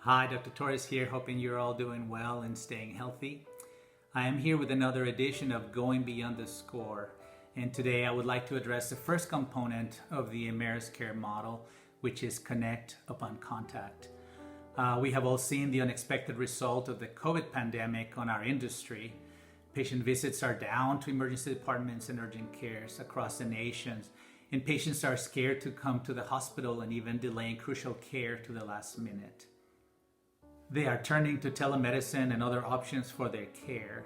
Hi, Dr. Torres here, hoping you're all doing well and staying healthy. I am here with another edition of Going Beyond the Score, and today I would like to address the first component of the AmeriCare model, which is connect upon contact. We have all seen the unexpected result of the COVID pandemic on our industry. Patient visits are down to emergency departments and urgent cares across the nation, and patients are scared to come to the hospital and even delaying crucial care to the last minute. They are turning to telemedicine and other options for their care.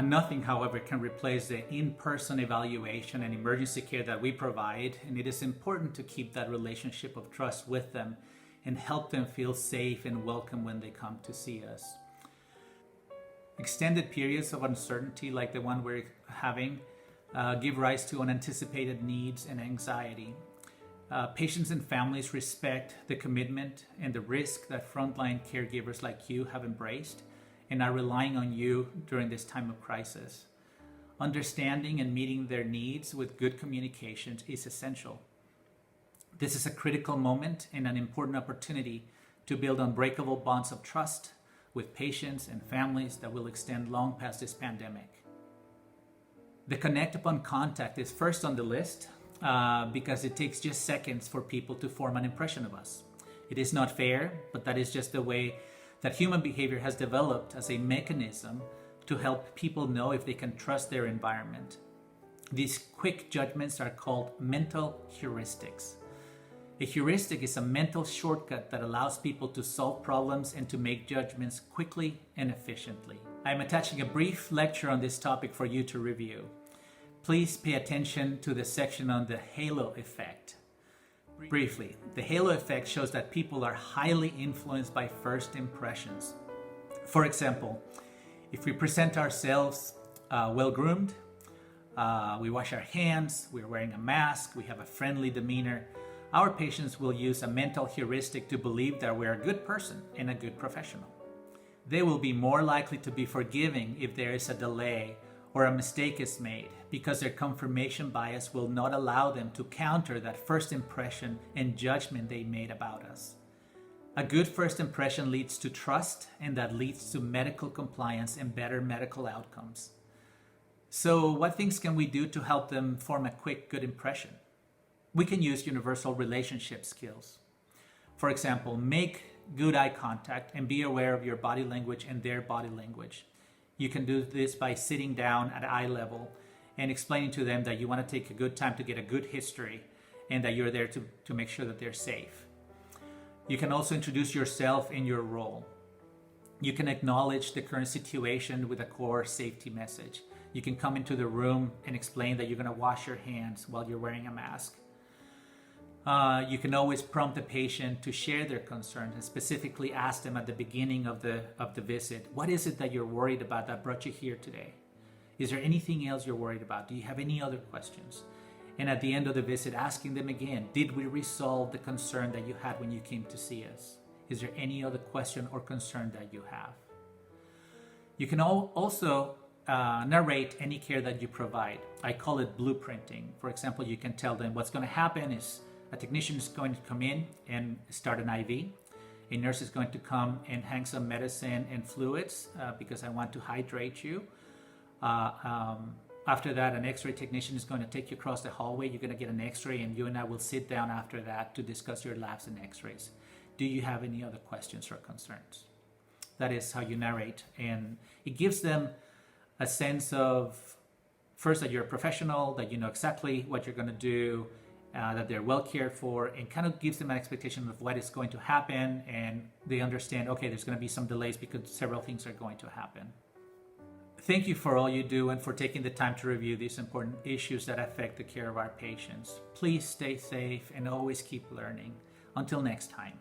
Nothing, however, can replace the in-person evaluation and emergency care that we provide, and it is important to keep that relationship of trust with them and help them feel safe and welcome when they come to see us. Extended periods of uncertainty like the one we're having give rise to unanticipated needs and anxiety. Patients and families respect the commitment and the risk that frontline caregivers like you have embraced and are relying on you during this time of crisis. Understanding and meeting their needs with good communications is essential. This is a critical moment and an important opportunity to build unbreakable bonds of trust with patients and families that will extend long past this pandemic. The connect upon contact is first on the list because it takes just seconds for people to form an impression of us. It is not fair, but that is just the way that human behavior has developed as a mechanism to help people know if they can trust their environment. These quick judgments are called mental heuristics. A heuristic is a mental shortcut that allows people to solve problems and to make judgments quickly and efficiently. I am attaching a brief lecture on this topic for you to review. Please pay attention to the section on the halo effect. Briefly, the halo effect shows that people are highly influenced by first impressions. For example, if we present ourselves well-groomed, we wash our hands, we're wearing a mask, we have a friendly demeanor, our patients will use a mental heuristic to believe that we're a good person and a good professional. They will be more likely to be forgiving if there is a delay or a mistake is made, because their confirmation bias will not allow them to counter that first impression and judgment they made about us. A good first impression leads to trust, and that leads to medical compliance and better medical outcomes. So what things can we do to help them form a quick, good impression? We can use universal relationship skills. For example, make good eye contact and be aware of your body language and their body language. You can do this by sitting down at eye level and explaining to them that you want to take a good time to get a good history and that you're there to make sure that they're safe. You can also introduce yourself and your role. You can acknowledge the current situation with a core safety message. You can come into the room and explain that you're going to wash your hands while you're wearing a mask. You can always prompt the patient to share their concerns and specifically ask them at the beginning of the visit, what is it that you're worried about that brought you here today? Is there anything else you're worried about? Do you have any other questions? And at the end of the visit, asking them again, did we resolve the concern that you had when you came to see us? Is there any other question or concern that you have? You can also narrate any care that you provide. I call it blueprinting. For example, you can tell them what's going to happen is a technician is going to come in and start an IV. A nurse is going to come and hang some medicine and fluids because I want to hydrate you. After that, an X-ray technician is going to take you across the hallway. You're going to get an X-ray, and you and I will sit down after that to discuss your labs and X-rays. Do you have any other questions or concerns? That is how you narrate, and it gives them a sense of, first, that you're a professional, that you know exactly what you're going to do, that they're well cared for, and kind of gives them an expectation of what is going to happen, and they understand, okay, there's going to be some delays because several things are going to happen. Thank you for all you do and for taking the time to review these important issues that affect the care of our patients. Please stay safe and always keep learning. Until next time.